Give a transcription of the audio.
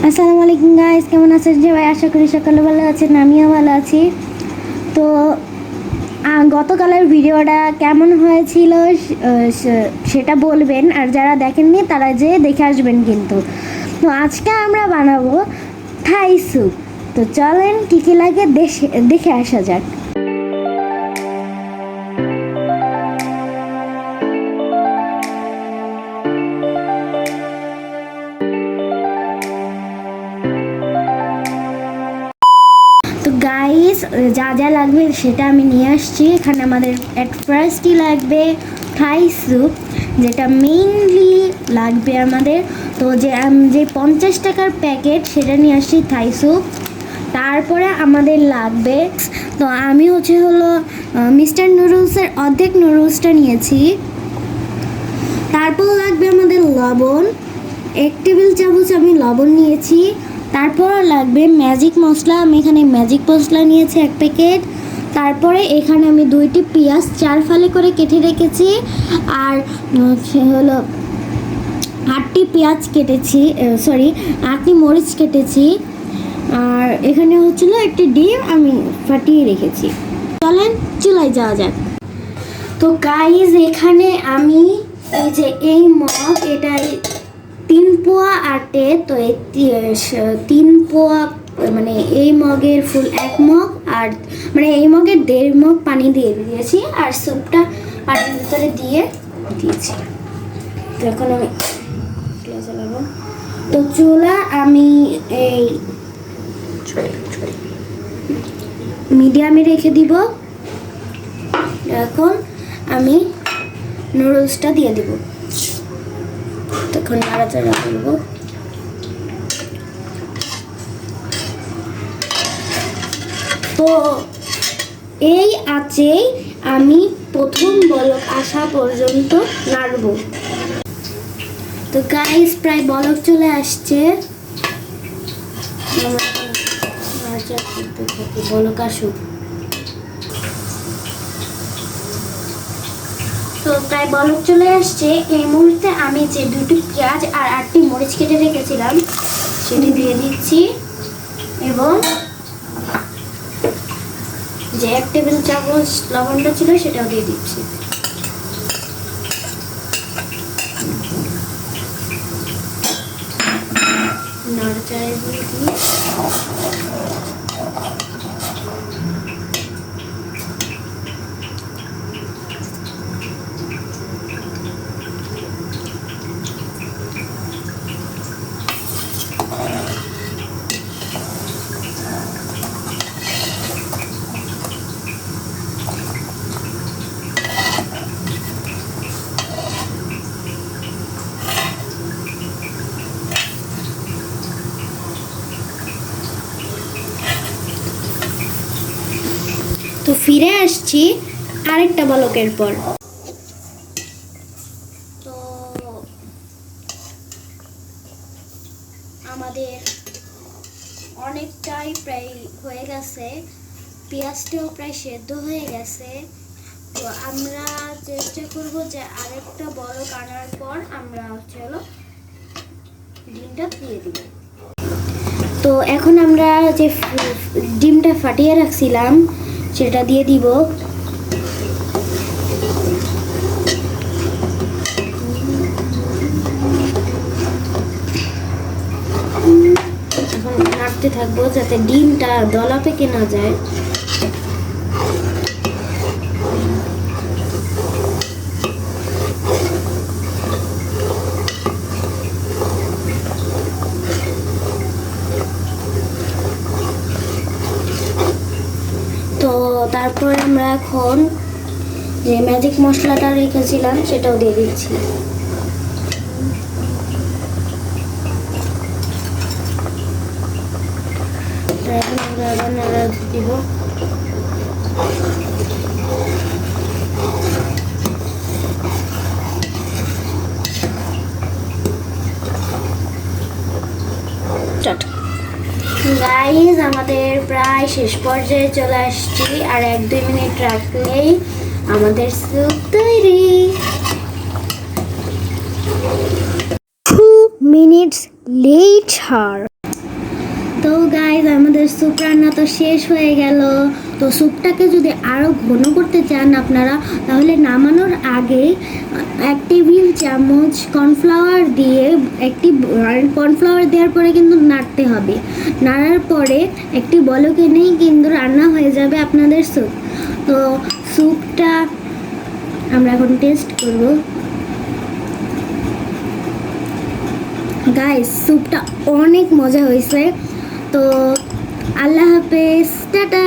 আসসালামু আলাইকুম গাইস, কেমন আছেন সবাই? আশা করি সকালে ভালো আছেন, আমিও ভালো আছি। তো গতকালের ভিডিওটা কেমন হয়েছিল সেটা বলবেন, আর যারা দেখেননি তারা যে দেখে আসবেন কিন্তু। তো আজকে আমরা বানাবো থাই স্যুপ। তো চলেন কী কী লাগে দেখে আসা যাক। তো গাইস, যা যা লাগবে সেটা আমি নিয়ে আসছি। এখানে আমাদের অ্যাট ফার্স্টই লাগবে থাই স্যুপ, যেটা মেইনলি লাগবে আমাদের। তো যে 50 টাকার প্যাকেট সেটা নিয়ে আসছি থাই স্যুপ। তারপরে আমাদের লাগবে, তো আমি হলো মিস্টার নুডলসের অর্ধেক নুডলসটা নিয়েছি। তারপর লাগবে আমাদের লবণ, 1 টেবিল চামচ আমি লবণ নিয়েছি। তারপর লাগবে ম্যাজিক মশলা, আমি এখানে ম্যাজিক মশলা নিয়েছি 1 প্যাকেট। তারপরে এখানে আমি 2টি পেঁয়াজ 4 ফালি করে কেটে রেখেছি, আর হলো 8টি পেঁয়াজ কেটেছি, 8টি মরিচ কেটেছি। আর এখানে হচ্ছিল একটি ডিম আমি ফাটিয়ে রেখেছি। চলেন চুলায় যাওয়া যাক। তো গাইজ, এখানে আমি এই মগ, এটা 3 পোয়া আটে। তো এই 3 পোয়া মানে এই মগের ফুল 1 মগ, আর মানে এই মগের 1.5 মগ পানি দিয়ে দিয়েছি, আর স্যুপটা পানির ভিতরে দিয়ে দিয়েছি। তো এখন আমি চালাবো। তো চুলা আমি এই মিডিয়ামে রেখে দিব। এখন আমি নুডলসটা দিয়ে দিব, তখন নাড়াচাড়া করবো। তো এই আছে, আমি প্রথম বলক আসা পর্যন্ত নাড়বো। তো গাইস, প্রায় বলক চলে আসছে, বলক আসুক। তো প্রায় বলক চলে আসছে। এই মুহূর্তে আমি যে 2টি পেঁয়াজ আর 8টি মরিচ কেটে রেখেছিলাম সেটি দিয়ে দিচ্ছি, এবং যে 1 টেবিল চামচ লবণটা ছিল সেটাও দিয়ে দিচ্ছি। নাড়াচাড়া দিয়ে দিই। তো ফিরে আসছি আরেকটা বলকের পর। তো আমাদের অনেকটাই প্রায় হয়ে গেছে, পেঁয়াজটাও প্রায় সেদ্ধ হয়ে গেছে। তো আমরা চেষ্টা করব যে আরেকটা বলক আনার পর আমরা হলো ডিমটা দিয়ে দিব। তো এখন আমরা যে ডিমটা ফাটিয়ে রাখছিলাম সেটা দিয়ে দিব। এখন নাড়তে থাকবো যাতে ডিমটা দলা পেকে না যায়। তো তারপর আমরা এখন যে ম্যাজিক মশলাটা রেখেছিলাম সেটাও দিয়ে দিচ্ছি। এখন আমরা আবার নাড়া দিব। গাইজ, আমাদের প্রায় শেষ পর্যায়ে চলে আসছি, আর 1-2 মিনিট রাখলেই আমাদের স্যুপ তৈরি। 2 minutes later. তো গাইজ আমাদের স্যুপ রান্না তো শেষ হয়ে গেল। তো স্যুপটাকে যদি আরও ঘন করতে চান আপনারা, তাহলে নামানোর আগে 1 টেবিল চামচ কর্নফ্লাওয়ার দিয়ে কর্নফ্লাওয়ার দেওয়ার পরে কিন্তু নাড়তে হবে। নাড়ার পরে একটি বলক এনেই কিন্তু রান্না হয়ে যাবে আপনাদের স্যুপ। তো স্যুপটা আমরা এখন টেস্ট করব। গাইস স্যুপটা অনেক মজা হয়েছে। তো আল্লাহ হাফেজ, টাটা।